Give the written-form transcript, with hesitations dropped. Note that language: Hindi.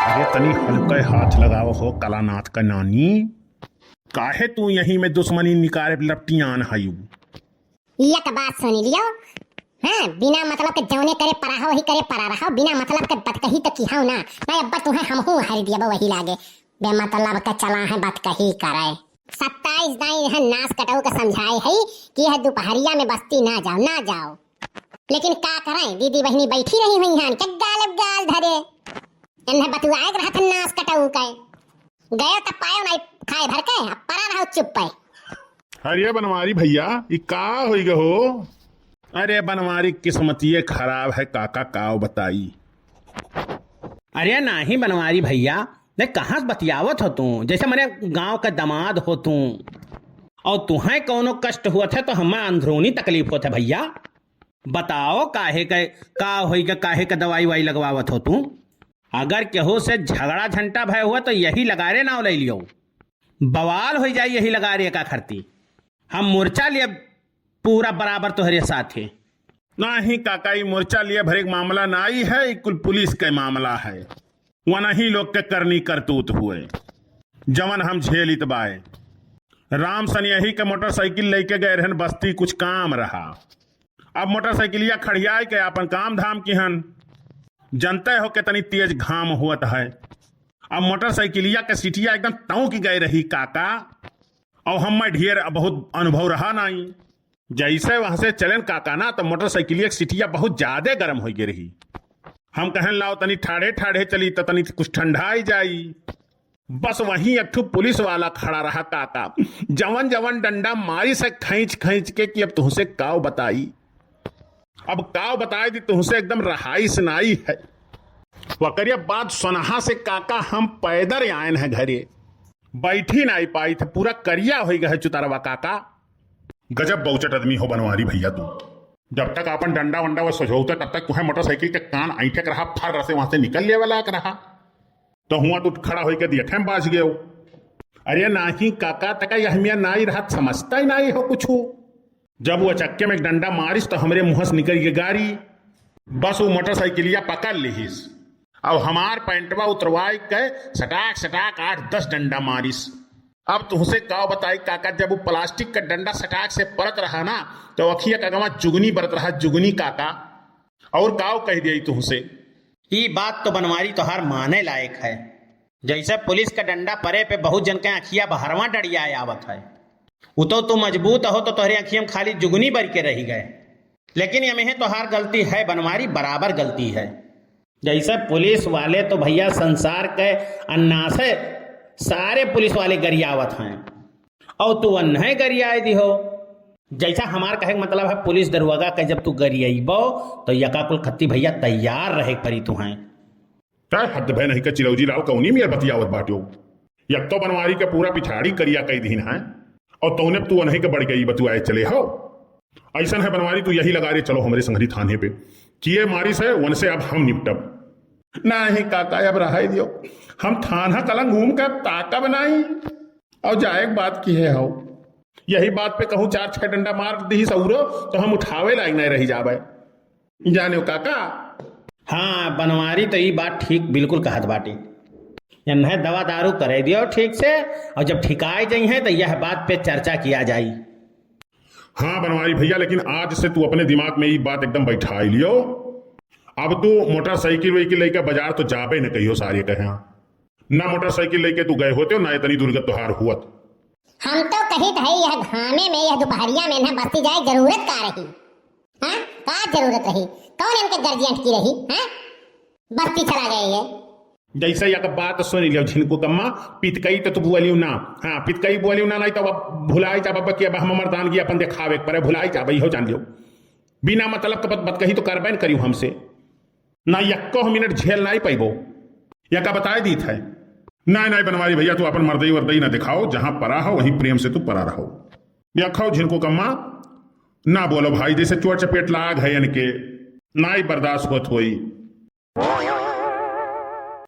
अरे तनी हल्के हाथ लगाओ हो कलानाथ का नानी। काहे तू यहीं में दुश्मनी निकारे लपटियान हायू। एक बात सुनी लियो। हाँ, बिना मतलब के जौने करे परा हो वही करे परा रहो, बिना मतलब के बात कही तो किहाऊ ना। मैं अब्बा तुम्हें हमहू हर दिया वही लागे बेमतलब के चला है बात कही करे। 27 दाई है नाश कटाऊ के समझाए है कि है दोपहरिया में बस्ती ना जाओ ना जाओ, लेकिन का करें दीदी बहनी बैठी रही हुई हैं के गाल धरे इन्हें बतुआए रहा था नाश कटाऊ के गयो तब पायो नहीं खाए भर के अब परा रहो चुप पे। अरे बनवारी भैया ये का होई गो हो। अरे बनवारी किस्मतिये खराब है काका काओ बताई। अरे नहीं बनवारी भैया ने कहाँ से बतियावत हो तू, जैसे मैंने गांव का दामाद हो तू और तुम्हें कोनो कष्ट हुआ था तो हमें अंदरूनी तकलीफ होता भैया। बताओ काहे का होई का काहे का दवाई वाई लगवावत हो तू। अगर केहू से झगड़ा झंटा भय हुआ तो यही लगारे ना ले लियो, बवाल हो जाए यही लगारे का खरती। हम मोर्चा लिए पूरा बराबर तोहरे साथ है। नहीं काका ये मोर्चा लिए भरे मामला ना ही है, कुल पुलिस का मामला है। वना ही लोग के करनी करतूत हुए जवन हम झेलित बाए। राम सन यही के मोटरसाइकिल लेके गए रहन बस्ती, कुछ काम रहा। अब मोटरसाइकिलिया खड़ियाए के अपन काम धाम की हन, जनते हो कितनी तेज घाम हुआ है। अब मोटरसाइकिलिया के सीटिया एकदम तौ की गए रही काका, और हमें ढेर बहुत अनुभव रहा नहीं। जैसे वहां से चलन काका ना तो मोटरसाइकिलिया की सीटिया बहुत ज्यादा गर्म हो गई रही। हम कहन लाओ तनी ठाढ़े ठाढ़े चली तो तनी कुछ ठंडाई जाई। बस वहीं एक ठो पुलिस वाला खड़ा रहा काका, जवन जवन डंडा मारी से खींच खींच के कि अब तुमसे काव बताई। अब काव बताई दी तुमसे एकदम रहाई सुनाई है। वकरिया बात सुनहा से काका हम पैदल आए हैं घरे, बैठी नहीं पाई थे, पूरा करिया हो गया है चुतारवा काका। गजब बहुचट आदमी हो बनवारी भैया तू। जब तक अपन डंडा वंडा वो सजोता तब तक तुम्हें मोटरसाइकिल के कान ऐठे रहा, फर से वहां से निकल ले वाला रहा तो हुआ तू खड़ा होकर देखे में बाज गए। अरे नाही काका तका यह मिया ना ही रहा, समझता ही नहीं हो कुछ। जब वो चक्के में एक डंडा मारिस तो हमरे मुंह से निकल गई गाड़ी। बस वो मोटरसाइकिलिया पकड़ लीस और हमार पैंटवा उतरवाई के सटाक सटाक 8-10 डंडा मारिस। अब तुमसे काव बताई काका, जब वो प्लास्टिक का डंडा सटाक से परत रहा ना तो अखिया का गवा जुगनी बरत रहा, जुगनी काका। और काव कह दिया तुमसे। ये बात तो बनवारी तो हर माने लायक है। जैसे पुलिस का डंडा परे पे बहुत जन के अखिया बहरवा डरिया आवत है, वो तो तू मजबूत हो तो तोहरे अखिया में खाली जुगनी बर के रही गए। लेकिन ये में तो हर गलती है बनवारी, बराबर गलती है। जैसे पुलिस वाले तो भैया संसार के अन्ना से सारे पुलिस वाले गरियावत हैं और तू अन्ना गरियाए दी हो। जैसा हमार कहे मतलब है पुलिस दरोगा के जब तू गरियाबो तो यका कुल खत्ती भैया तैयार रहे परी तू हैं। हद भय नहीं का चिरौजी लाल कौनी में बतियावत बाटियो। यक तो बनवारी के पूरा पिछाड़ी करिया कई दिन है और तूने तू नहीं के बढ़ गई बतुआए चले हो। ऐसा है बनवारी तू यही लगा रहे चलो हमारे संगरी थाने पे किए मारी से वन से अब हम निपटब। नहीं काका अब रहा दियो, हम थाना कलंग घूम कर ताका बनाई और जाए बात की है हो। यही बात पे कहूँ 4-6 डंडा मार दी सौरो तो हम उठावे लायक नहीं रही जावे, जाने काका। हाँ बनवारी तो ये बात ठीक बिल्कुल कहत बाटी। इन्हें दवा दारू करे दियो ठीक से और जब ठिकाए जाई है तो यह बात पे चर्चा किया जाई। हाँ बनवारी भैया, लेकिन आज से तू अपने दिमाग में ये बात एकदम बैठा लियो। अब तू मोटरसाइकिल वहीकिल लेके बाजार तो जाबे न कहियो सारे कहे ना मोटरसाइकिल लेके तू गए होते हो ना इतनी दुर्गत तुहार हुआ। हम तो कही थे यह घामे में यह दोपहरिया में न बस्ती जाए जरूरत का रही। हाँ का जरूरत रही, कौन इनके गर्जियन की रही। हाँ बस्ती चला गए ये जैसे एक बात सुन लियो झिनको कम्मा, पितकई तो तू बोलियो ना। हाँ पितकई बोलियो ना नहीं तो अब भुलाई जा बाबा कि अब हम मर्दानगी अपन दिखावे पर भुलाई जा हो जान लियो। बिना मतलब का बत कही तो करबे न करियो हमसे ना, यक्को मिनट झेल नहीं पैबो या का बताए दी था। नहीं नहीं बनवारी भैया तू अपन मर्दई वर्दई ना दिखाओ, जहां परा हो वहीं प्रेम से तू परा रहो। या खाओ झिनको कम्मा ना बोलो भाई, जैसे चोट चपेट लाग है इनके ना ही बर्दाश्त होत होई।